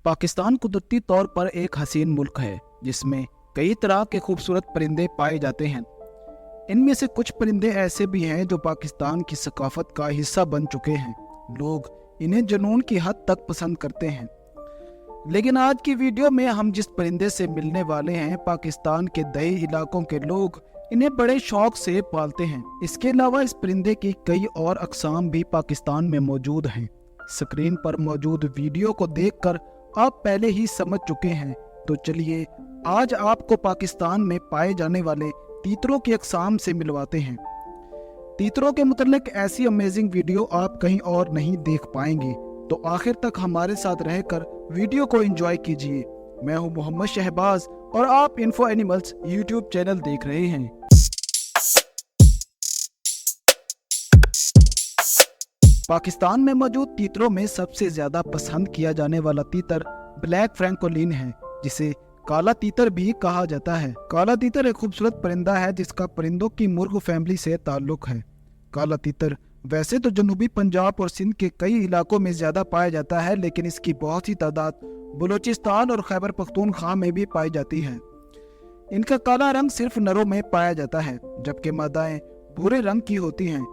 पाकिस्तान कुदरती तौर पर एक हसीन मुल्क है जिसमें कई तरह के खूबसूरत परिंदे पाए जाते हैं। इनमें से कुछ परिंदे ऐसे भी हैं जो पाकिस्तान की सकाफत का हिस्सा बन चुके हैं। लोग इन्हें जुनून की हद तक पसंद करते हैं। लेकिन आज की वीडियो में हम जिस परिंदे से मिलने वाले हैं, पाकिस्तान के दही इलाकों के लोग इन्हें बड़े शौक से पालते हैं। इसके अलावा इस परिंदे की कई और अक़साम भी पाकिस्तान में मौजूद हैं। स्क्रीन पर मौजूद वीडियो को देखकर आप पहले ही समझ चुके हैं, तो चलिए आज आपको पाकिस्तान में पाए जाने वाले तीतरों की अक़साम से मिलवाते हैं। तीतरों के मुतल्लिक ऐसी अमेजिंग वीडियो आप कहीं और नहीं देख पाएंगे, तो आखिर तक हमारे साथ रहकर वीडियो को एंजॉय कीजिए। मैं हूं मोहम्मद शहबाज और आप इन्फो एनिमल्स यूट्यूब चैनल देख रहे हैं। पाकिस्तान में मौजूद तीतरों में सबसे ज्यादा पसंद किया जाने वाला तीतर ब्लैक फ्रैंकोलिन है, जिसे काला तीतर भी कहा जाता है। काला तीतर एक खूबसूरत परिंदा है जिसका परिंदों की मुर्ग फैमिली से ताल्लुक है। काला तीतर वैसे तो जनूबी पंजाब और सिंध के कई इलाकों में ज्यादा पाया जाता है, लेकिन इसकी बहुत सी तादाद बलूचिस्तान और खैबर पख्तूनख्वा में भी पाई जाती है। इनका काला रंग सिर्फ नरों में पाया जाता है, जबकि मादाएं भूरे रंग की होती हैं।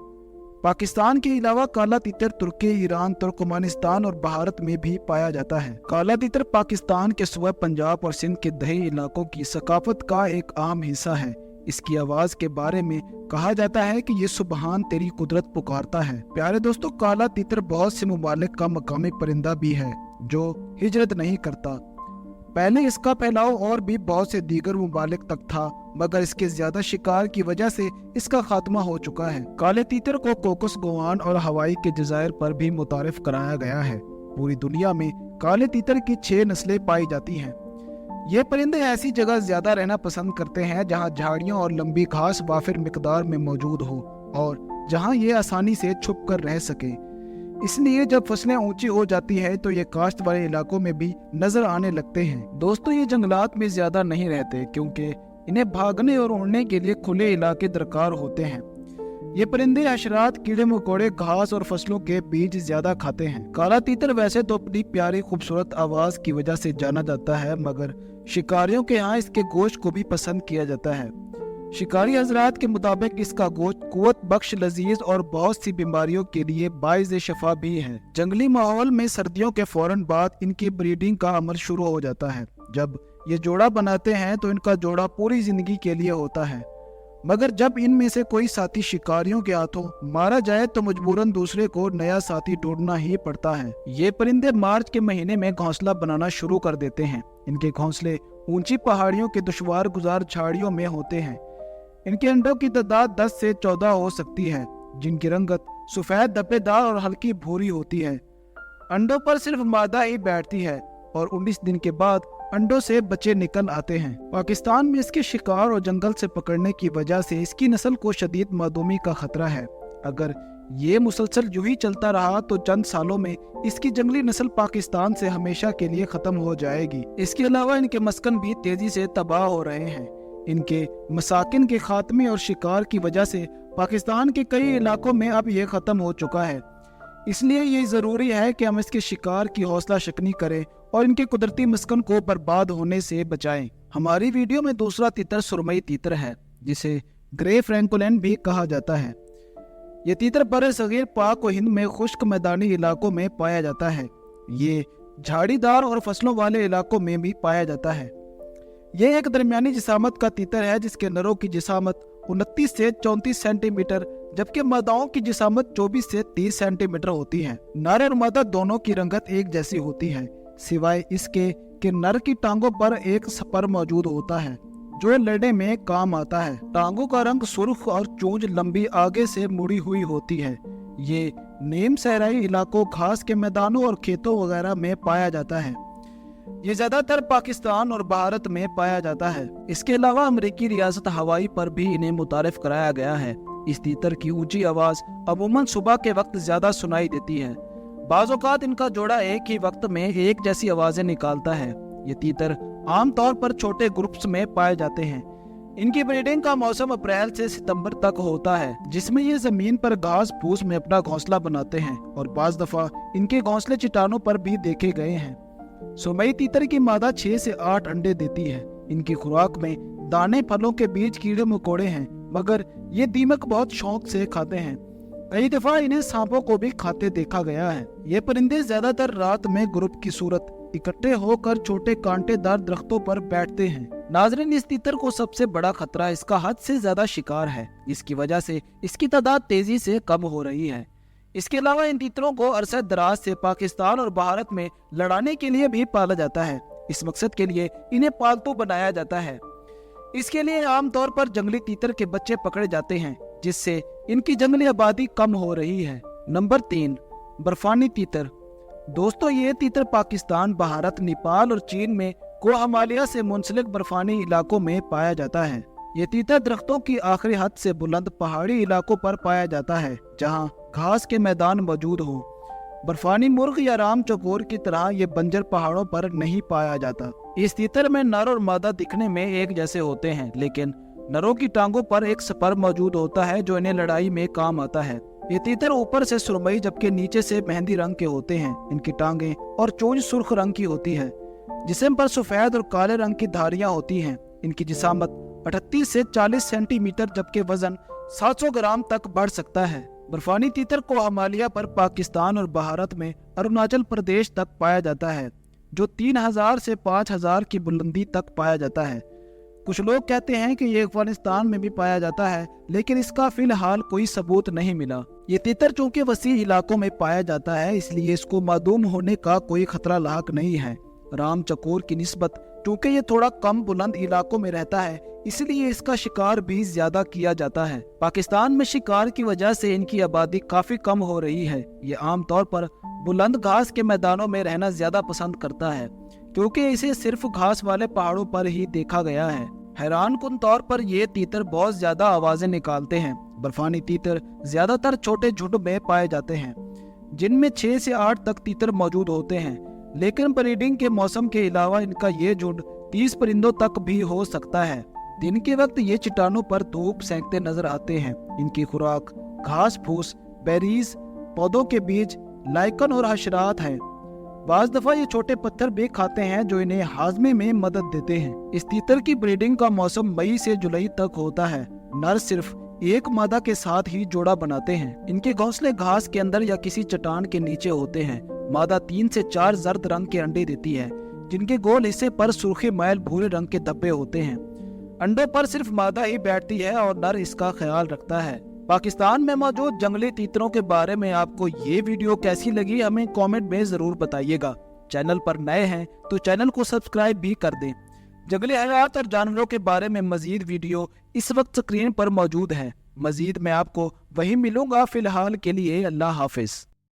पाकिस्तान के अलावा काला तीतर तुर्की, ईरान, तुर्कमानिस्तान और भारत में भी पाया जाता है। काला तीतर पाकिस्तान के सूबे पंजाब और सिंध के दही इलाकों की सकाफत का एक आम हिस्सा है। इसकी आवाज के बारे में कहा जाता है कि ये सुबहान तेरी कुदरत पुकारता है। प्यारे दोस्तों, काला तीतर बहुत से ममालिक का मकामी परिंदा भी है जो हिजरत नहीं करता। पहले इसका फैलाव और भी बहुत से दीगर ममालिक तक था, मगर इसके ज्यादा शिकार की वजह से इसका खात्मा हो चुका है। काले तीतर को कोकस, गोवान और हवाई के जजायर पर भी मुतारिफ कराया गया है। पूरी दुनिया में काले तीतर की 6 नस्लें पाई जाती हैं। ये परिंदे ऐसी जगह ज्यादा रहना पसंद करते हैं जहां झाड़ियों और लंबी घास वाफिर मिकदार में मौजूद हो और जहां ये आसानी से छुप कर रह सके। इसलिए जब फसलें ऊंची हो जाती है तो ये काश्त वाले इलाकों में भी नजर आने लगते हैं। दोस्तों, ये जंगलात में ज्यादा नहीं रहते क्योंकि इन्हें भागने और उड़ने के लिए खुले इलाके दरकार होते हैं। ये परिंदे हशरात, कीड़े मकोड़े, घास और फसलों के बीज ज्यादा खाते हैं। काला तीतर वैसे तो अपनी प्यारी खूबसूरत आवाज की वजह से जाना जाता है, मगर शिकारियों के यहाँ इसके गोश्त को भी पसंद किया जाता है। शिकारी हजरात के मुताबिक इसका गोश्त कुव्वत बख्श, लजीज और बहुत सी बीमारियों के लिए बाइज़ शफा भी है। जंगली माहौल में सर्दियों के फौरन बाद इनकी ब्रीडिंग का अमल शुरू हो जाता है। जब ये जोड़ा बनाते हैं तो इनका जोड़ा पूरी जिंदगी के लिए होता है, मगर जब इनमें से कोई साथी शिकारियों के हाथों मारा जाए तो मजबूरन दूसरे को नया साथी ढूंढना ही पड़ता है। ये परिंदे मार्च के महीने में घोंसला बनाना शुरू कर देते हैं। इनके घोंसले ऊंची पहाड़ियों के दुश्वार गुजार झाड़ियों में होते हैं। इनके अंडों की तादाद 10 से 14 हो सकती है, जिनकी रंगत सफेद, धब्बेदार और हल्की भूरी होती है। अंडों पर सिर्फ मादा ही बैठती है और 19 दिन के बाद अंडों से बच्चे निकल आते हैं। पाकिस्तान में इसके शिकार और जंगल से पकड़ने की वजह से इसकी नस्ल को शदीद मादूमी का खतरा है। अगर ये मुसलसल यूं ही चलता रहा तो चंद सालों में इसकी जंगली नस्ल पाकिस्तान से हमेशा के लिए खत्म हो जाएगी। इसके अलावा इनके मस्कन भी तेजी से तबाह हो रहे हैं। इनके मसाकिन के खात्मे और शिकार की वजह से पाकिस्तान के कई इलाकों में अब ये खत्म हो चुका है। इसलिए ये ज़रूरी है कि हम इसके शिकार की हौसला शिकनी करें और इनके कुदरती मस्कन को बर्बाद होने से बचाएं। हमारी वीडियो में दूसरा तीतर सुरमई तीतर है, जिसे ग्रे फ्रैंकोलिन भी कहा जाता है। ये तीतर बरसगीर पाक और हिंद में खुश्क मैदानी इलाकों में पाया जाता है। ये झाड़ीदार और फसलों वाले इलाकों में भी पाया जाता है। यह एक दरमियानी जिसामत का तीतर है, जिसके नरों की जिसामत 29 से 34 सेंटीमीटर, जबकि मादाओं की जिसामत 24 से 30 सेंटीमीटर होती है। नर और मादा दोनों की रंगत एक जैसी होती है, सिवाय इसके कि नर की टांगों पर एक स्पर मौजूद होता है जो लड़ने में काम आता है। टांगों का रंग सुर्ख और चोंच लंबी आगे से मुड़ी हुई होती है। ये नीम सहराई इलाकों, घास के मैदानों और खेतों वगैरह में पाया जाता है। ये ज्यादातर पाकिस्तान और भारत में पाया जाता है। इसके अलावा अमेरिकी रियासत हवाई पर भी इन्हें मुतारिफ कराया गया है। इस तीतर की ऊंची आवाज अमूमन सुबह के वक्त ज्यादा सुनाई देती है। बाज़ औक़ात इनका जोड़ा एक ही वक्त में एक जैसी आवाजें निकालता है। ये तीतर आमतौर पर छोटे ग्रुप्स में पाए जाते हैं। इनकी ब्रीडिंग का मौसम अप्रैल से सितंबर तक होता है, जिसमें ये जमीन पर घास फूस में अपना घोंसला बनाते हैं और बाज़ दफा इनके घोंसले चट्टानों पर भी देखे गए हैं। सुरमई तीतर की मादा 6 से 8 अंडे देती है। इनकी खुराक में दाने, फलों के बीज, कीड़े मकोड़े हैं, मगर ये दीमक बहुत शौक से खाते हैं। कई दफा इन्हें सांपों को भी खाते देखा गया है। ये परिंदे ज्यादातर रात में ग्रुप की सूरत इकट्ठे होकर छोटे कांटेदार दरख्तों पर बैठते हैं। नाज़रीन, इस तीतर को सबसे बड़ा खतरा इसका हद से ज्यादा शिकार है। इसकी वजह से इसकी तादाद तेजी से कम हो रही है। इसके अलावा इन तीतरों को अरसा दराज से पाकिस्तान और भारत में लड़ाने के लिए भी पाला जाता है। इस मकसद के लिए इन्हें पालतू बनाया जाता है। इसके लिए आमतौर पर जंगली तीतर के बच्चे पकड़े जाते हैं, जिससे इनकी जंगली आबादी कम हो रही है। नंबर 3, बर्फानी तीतर। दोस्तों, ये तीतर पाकिस्तान, भारत, नेपाल और चीन में कोह-हिमालय से मुंसलिक बर्फानी इलाकों में पाया जाता है। ये तीतर दरख्तों की आखिरी हद से बुलंद पहाड़ी इलाकों पर पाया जाता है, जहां घास के मैदान मौजूद हो। बर्फानी मुर्ग या राम चकोर की तरह ये बंजर पहाड़ों पर नहीं पाया जाता। इस तीतर में नर और मादा दिखने में एक जैसे होते हैं, लेकिन नरों की टांगों पर एक स्पर मौजूद होता है जो इन्हें लड़ाई में काम आता है। ये तीतर ऊपर से सुरमई जबकि नीचे से मेहंदी रंग के होते हैं। इनकी टांगें और चोंच सुर्ख रंग की होती है। जिस्म पर सफेद और काले रंग की धारियां होती हैं। इनकी जिसामत 38 से 40 सेंटीमीटर जबकि वजन 700 ग्राम तक बढ़ सकता है। बर्फानी तीतर को हिमालय पर पाकिस्तान और भारत में अरुणाचल प्रदेश तक पाया जाता है, जो 3000 से 5000 की बुलंदी तक पाया जाता है। कुछ लोग कहते हैं कि ये अफगानिस्तान में भी पाया जाता है, लेकिन इसका फिलहाल कोई सबूत नहीं मिला। ये तीतर चूंकि वसी इलाकों में पाया जाता है, इसलिए इसको मादूम होने का कोई खतरा लाक नहीं है। राम चकोर की निस्बत चूंकि ये थोड़ा कम बुलंद इलाकों में रहता है, इसलिए इसका शिकार भी ज्यादा किया जाता है। पाकिस्तान में शिकार की वजह से इनकी आबादी काफी कम हो रही है। ये आमतौर पर बुलंद घास के मैदानों में रहना ज्यादा पसंद करता है, क्योंकि इसे सिर्फ घास वाले पहाड़ों पर ही देखा गया है। हैरान कुन तौर पर ये तीतर बहुत ज्यादा आवाजें निकालते हैं। बर्फानी तीतर ज्यादातर छोटे झुंड में पाए जाते हैं, जिनमें 6 से 8 तक तीतर मौजूद होते हैं, लेकिन ब्रीडिंग के मौसम के अलावा इनका ये झुंड 30 परिंदों तक भी हो सकता है। दिन के वक्त ये चट्टानों पर धूप सेंकते नजर आते हैं। इनकी खुराक घास फूस, बेरीज, पौधों के बीज, लाइकन और हशरात है। बाज दफा ये छोटे पत्थर भी खाते हैं जो इन्हें हाजमे में मदद देते हैं। इस तीतर की ब्रीडिंग का मौसम मई से जुलाई तक होता है। नर सिर्फ एक मादा के साथ ही जोड़ा बनाते हैं। इनके घोंसले घास के अंदर या किसी चट्टान के नीचे होते हैं। मादा 3 से 4 जर्द रंग के अंडे देती है, जिनके गोल हिस्से पर सुर्खी मैल भूरे रंग के धब्बे होते हैं। अंडों पर सिर्फ मादा ही बैठती है और नर इसका ख्याल रखता है। पाकिस्तान में मौजूद जंगली तीतरों के बारे में आपको ये वीडियो कैसी लगी, हमें कमेंट में जरूर बताइएगा। चैनल पर नए हैं तो चैनल को सब्सक्राइब भी कर दें। जंगली हयात और जानवरों के बारे में मजीद वीडियो इस वक्त स्क्रीन पर मौजूद है। मजीद मैं आपको वहीं मिलूंगा। फिलहाल के लिए अल्लाह हाफिज।